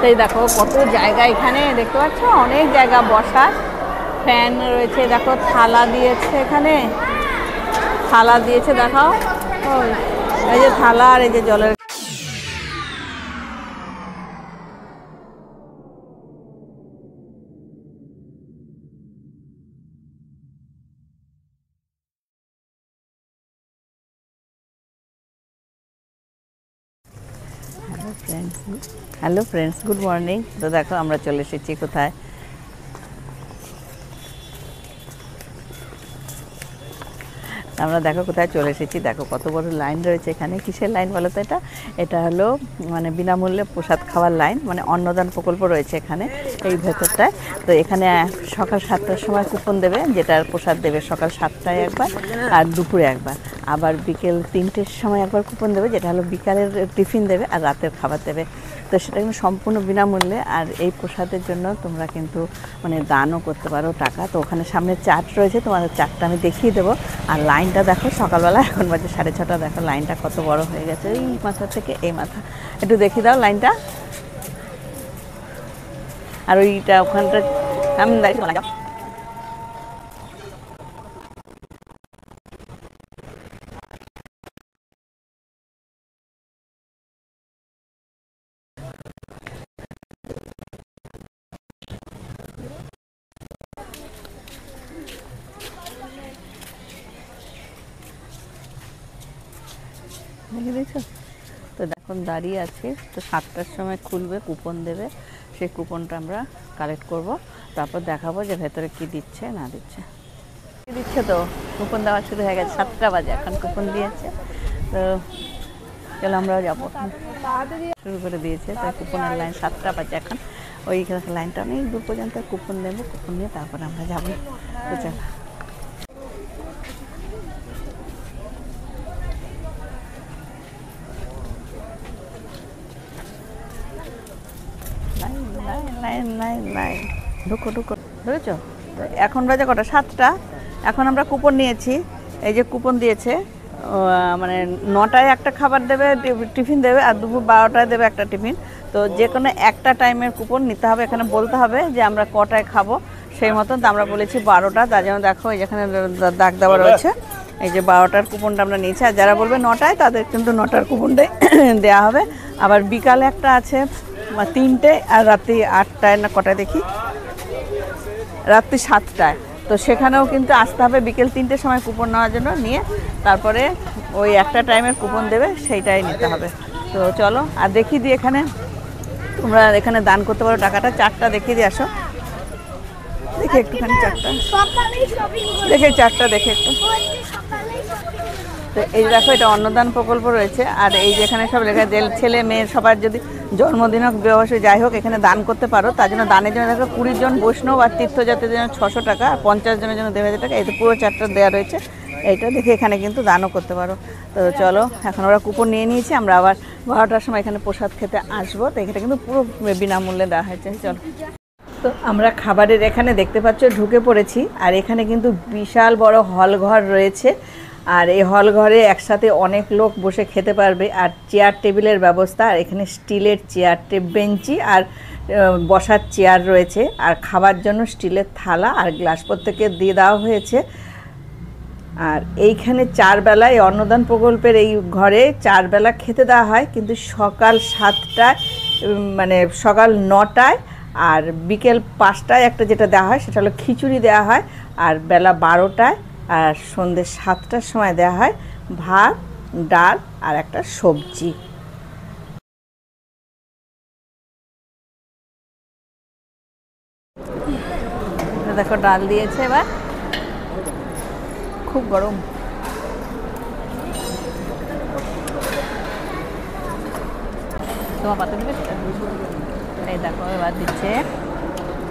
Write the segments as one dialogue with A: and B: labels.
A: এই দেখো কত জায়গা এখানে দেখতে পাচ্ছ, অনেক জায়গা বসার। ফ্যান রয়েছে, দেখো থালা দিয়েছে, এখানে থালা দিয়েছে দেখাও। এই যে থালা আর এই যে জলের। Hello friends, good morning. তো দেখো আমরা চলে এসেছি কোথায়, আমরা দেখো কোথায় চলে এসেছি। দেখো কত বড় লাইন রয়েছে এখানে। কিসের লাইন বলো তো? এটা হলো মানে বিনামূল্যে প্রসাদ খাওয়ার লাইন, মানে অন্নদান প্রকল্প রয়েছে এখানে এই ভেতরটায়। তো এখানে সকাল 7টার সময় কুপন দেবে, যেটার প্রসাদ দেবে সকাল 7টায় একবার আর দুপুরে একবার। আবার বিকেল 3টের সময় একবার কুপন দেবে, যেটা হলো বিকালের টিফিন দেবে আর রাতের খাবার দেবে। তো সেটা কিন্তু সম্পূর্ণ বিনামূল্যে। আর এই প্রসাদের জন্য তোমরা কিন্তু মানে দানও করতে পারো টাকা। তো ওখানে সামনে চার্ট রয়েছে, তোমাদের চার্টটা আমি দেখিয়ে দেবো। আর লাইনটা দেখো সকালবেলা, এখন বাজে 6:30, দেখো লাইনটা কত বড় হয়ে গেছে, এই মাথা থেকে এই মাথা। একটু দেখিয়ে দাও লাইনটা। আর ওইটা ওখানটা আমি দাঁড়িয়ে যাও। দেখে দিয়েছো তো? এখন দাঁড়িয়ে আছে, তো 7টার সময় খুলবে, কুপন দেবে। সেই কুপনটা আমরা কালেক্ট করব, তারপর দেখাবো যে ভেতরে কি দিচ্ছে না দিচ্ছে। দিচ্ছে তো, কুপন দেওয়া শুরু হয়ে গেছে, 7টা বাজে এখন কুপন দিয়েছে। তো চলো আমরাও যাবো, শুরু করে দিয়েছে। তাই কুপনের লাইন 7টা বাজে এখন। ওই লাইনটা অনেক দূর পর্যন্ত কুপন দেবো, কুপন নিয়ে তারপরে আমরা যাবো। তো চলো লাইন ঢুকো বুঝেছো? এখন বাজে কটা? 7টা। এখন আমরা কুপন নিয়েছি, এই যে কুপন দিয়েছে। মানে 9টায় একটা খাবার দেবে, টিফিন দেবে, আর দুপুর 12টায় দেবে একটা টিফিন। তো যে কোনো একটা টাইমের কুপন নিতে হবে, এখানে বলতে হবে যে আমরা কটায় খাবো সেই মতন। তো আমরা বলেছি 12টা, তার জন্য দেখো এই যেখানে দাগ দেওয়া রয়েছে, এই যে 12টার কুপনটা আমরা নিয়েছি। আর যারা বলবে 9টায়, তাদের কিন্তু 9টার কুপনটাই দেওয়া হবে। আবার বিকালে একটা আছে 3টে, আর রাত্রি 8টায় না কটায় দেখি, রাত্রি 7টায়। তো সেখানেও কিন্তু আসতে হবে বিকেল 3টের সময় কুপন নেওয়ার জন্য, নিয়ে তারপরে ওই একটা টাইমের কুপন দেবে, সেইটাই নিতে হবে। তো চলো আর দেখিয়ে দিই এখানে, তোমরা এখানে দান করতে পারো টাকাটা। চারটা দেখিয়ে দিয়ে আসো, দেখে একটুখানি চারটা দেখে, চারটা দেখে একটু। তো এই দেখো, এটা অন্নদান প্রকল্প রয়েছে। আর এই যেখানে সব লেখা, যে ছেলে মেয়ে সবার যদি জন্মদিন হোক, বিবাহ যাই হোক, এখানে দান করতে পারো। তার জন্য দানের জন্য দেখো 20 জন বৈষ্ণব আর তীর্থযাত্রীদের জন্য 600 টাকা, আর 50 জনের জন্য 1500 টাকা। এই তো পুরো চারটা দেওয়া রয়েছে। এইটা দেখে এখানে কিন্তু দানও করতে পারো। তো চলো, এখন ওরা কুপন নিয়ে নিয়েছি, আমরা আবার 12টার সময় এখানে প্রসাদ খেতে আসবো। তো এখানে কিন্তু পুরো বিনামূল্যে দেওয়া হয়েছে। চলো, তো আমরা খাবারের এখানে দেখতে পাচ্ছ ঢুকে পড়েছি। আর এখানে কিন্তু বিশাল বড় হল ঘর রয়েছে। আর এই হল ঘরে একসাথে অনেক লোক বসে খেতে পারবে। আর চেয়ার টেবিলের ব্যবস্থা, আর এখানে স্টিলের চেয়ার, বেঞ্চি আর বসার চেয়ার রয়েছে। আর খাবার জন্য স্টিলের থালা আর গ্লাস প্রত্যেকে দিয়ে দেওয়া হয়েছে। আর এইখানে 4 বেলা, এই অন্নদান প্রকল্পের এই ঘরে 4 বেলা খেতে দেওয়া হয়, কিন্তু সকাল 7টায়, মানে সকাল 9টায় আর বিকেল 5টায় একটা যেটা দেওয়া হয় সেটা হলো খিচুড়ি দেওয়া হয়। আর বেলা 12টায় আর সন্ধ্যে 7টার সময় দেওয়া হয় ভাত, ডাল আর একটা সবজি। দেখো ডাল দিয়েছে, এবার খুব গরম। তোমার পাতা দিবে? এই দেখো এবার দিচ্ছে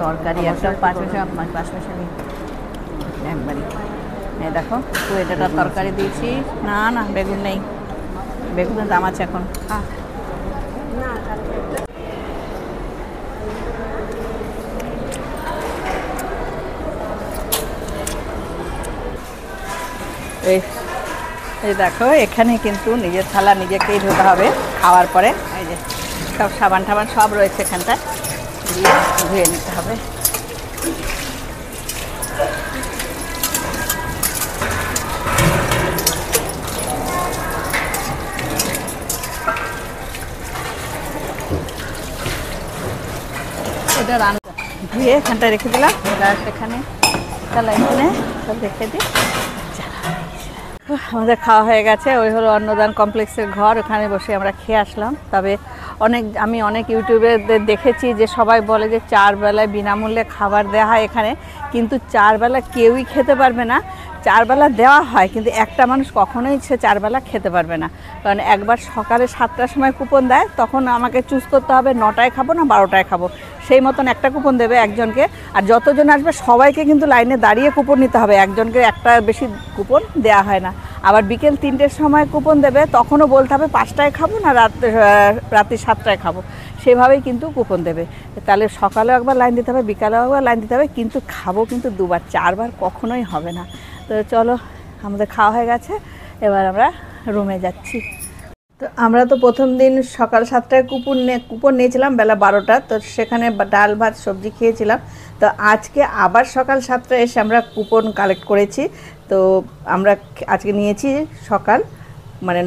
A: তরকারি, একটা 5 মিশালি একবারই। এই দেখো পুরো এটা তরকারি দিয়েছি। না না, বেগুন নেই, বেগুনের দাম আছে এখন। এই দেখো, এখানে কিন্তু নিজের থালা নিজেকেই ধুতে হবে খাওয়ার পরে। এই যে সব সাবান টাবান সব রয়েছে এখানটায়, দিয়ে ধুয়ে নিতে হবে। এটা রান্না ধুয়ে এখানটায় রেখে দিলাম, এখানে এখানে সব রেখে দিই। আমাদের খাওয়া হয়ে গেছে, ওই হলো অন্নদান কমপ্লেক্সের ঘর, ওখানে বসে আমরা খেয়ে আসলাম। তবে আমি অনেক ইউটিউবে দেখেছি যে সবাই বলে যে 4 বেলায় বিনামূল্যে খাবার দেওয়া হয় এখানে, কিন্তু 4 বেলা কেউই খেতে পারবে না। 4 বেলা দেওয়া হয় কিন্তু একটা মানুষ কখনোই সে 4 বেলা খেতে পারবে না, কারণ একবার সকালে 7টার সময় কুপন দেয়, তখন আমাকে চুজ করতে হবে 9টায় খাবো না 12টায় খাবো, সেই মতন একটা কুপন দেবে একজনকে। আর যতজন আসবে সবাইকে কিন্তু লাইনে দাঁড়িয়ে কুপন নিতে হবে, একজনকে একটা বেশি কুপন দেওয়া হয় না। আবার বিকেল 3টের সময় কুপন দেবে, তখনও বলতে হবে 5টায় খাবো না রাত্রি 7টায় খাবো, সেভাবেই কিন্তু কুপন দেবে। তাহলে সকালেও একবার লাইন দিতে হবে, বিকালেও একবার লাইন দিতে হবে, কিন্তু খাবো কিন্তু 2বার, 4 বার কখনোই হবে না। তো চলো, আমাদের খাওয়া হয়ে গেছে, এবার আমরা রুমে যাচ্ছি। তো আমরা তো প্রথম দিন সকাল 7টায় কুপন নিয়েছিলাম বেলা 12টা, তো সেখানে ডাল ভাত সবজি খেয়েছিলাম। তো আজকে আবার সকাল 7টায় এসে আমরা কুপন কালেক্ট করেছি। তো আমরা আজকে নিয়েছি সকাল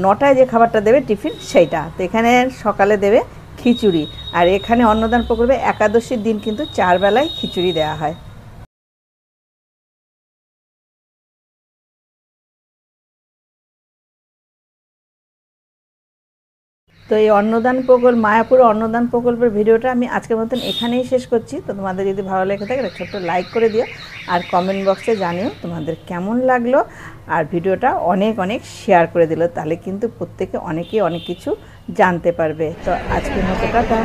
A: 9টায় যে খাবারটা দেবে টিফিন সেইটা। তো এখানে সকালে দেবে খিচুড়ি, আর এখানে অন্নদান প্রকল্পে একাদশীর দিন কিন্তু 4 বেলায় খিচুড়ি দেওয়া হয়। তো এই অন্নদান প্রকল্প, মায়াপুর অন্নদান প্রকল্পের ভিডিওটা আমি আজকের মতন এখানেই শেষ করছি। তো তোমাদের যদি ভালো লেগে থাকে একটা ছোট্ট লাইক করে দিও, আর কমেন্ট বক্সে জানিও তোমাদের কেমন লাগলো, আর ভিডিওটা অনেক অনেক শেয়ার করে দিল, তাহলে কিন্তু প্রত্যেকে অনেকেই অনেক কিছু জানতে পারবে। তো আজকের মতো টাটা।